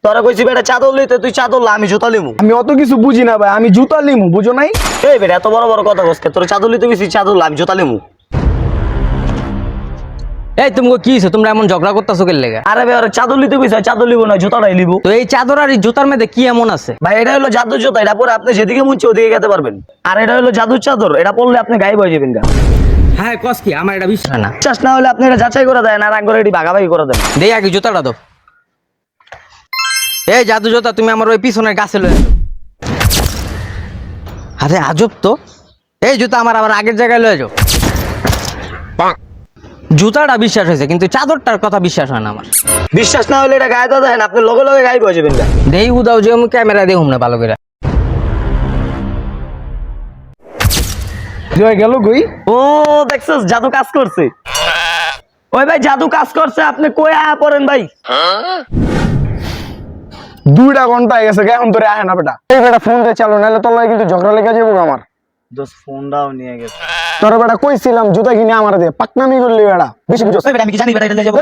তোরা কইছি বেটা চাদর লইতে তুই চাদর লা আমি জুতা লিমু। আমি অত কিছু বুঝি না ভাই, আমি জুতা লিমু, বুঝো নাই? এই বেটা এত বড় বড় কথা কইছ তোর চাদর লইতে কইছি চাদর লা আমি জুতা লিমু। এই তুমি কি হইছে, তোমরা এমন ঝগড়া করতেছো কেন লেগা? আরে ভাই ওরা চাদর লইতে কইছে চাদর লিবো না জুতাটাই লিবো। তো এই চাদর আর এই জুতার মধ্যে কি এমন আছে? ভাই এটা হলো জাদুর জুতা, এটা পরে আপনি যেদিকে মন চায় ওদিকে যেতে পারবেন। আর এটা হলো জাদুর চাদর, এটা পরলে আপনি গায়েব হয়ে যাবেন গা। হ্যাঁ কস কি, আমার এটা বিশ্বাস হয় না। বিশ্বাস না হলে আপনি এটা যাচাই করে দেন আর একবার এটি ভাগাভাগি করে দেন। দেই আগে জুতাটা দাও। এই জাদু জুতা তুমি আমার ওই পিছনের গাছে লয়ে যাও। আরে আজব তো, এই জুতা আমার আবার আগের জায়গায় লয়ে যাও। জুতাটা বিশ্বাস হয়েছে কিন্তু চাদরটার কথা বিশ্বাস হয় না আমার। বিশ্বাস না হলে এটা গায়ে তো দেন, আপনি লগে লগে গায়েব হয়ে যাবেন গা। দেই উদাও যে আমি ক্যামেরা দেখুম না ভালো করে। জয় গেল কই? ও দেখছস জাদু কাজ করছে। ওই ভাই জাদু কাজ করছে, আপনি কই আয়া পড়েন ভাই। 2টা ঘন্টা হয়ে গেছে, এখন তোরে আহে না বেটা। এই বেটা ফোন দিয়ে চালু, নাহলে তোর লাগে কিন্তু ঝগড়া লেগে যাবো আমার। দোস্ত ফোনটাও নিয়ে গেছে। তোর বেটা কইছিলাম জুতা কিনে আমার দিয়ে পাকনামি করলি বেটা, বেশি বুঝছ। ওই বেটা আমি কি জানি বেটা এটা লয়ে যাবো।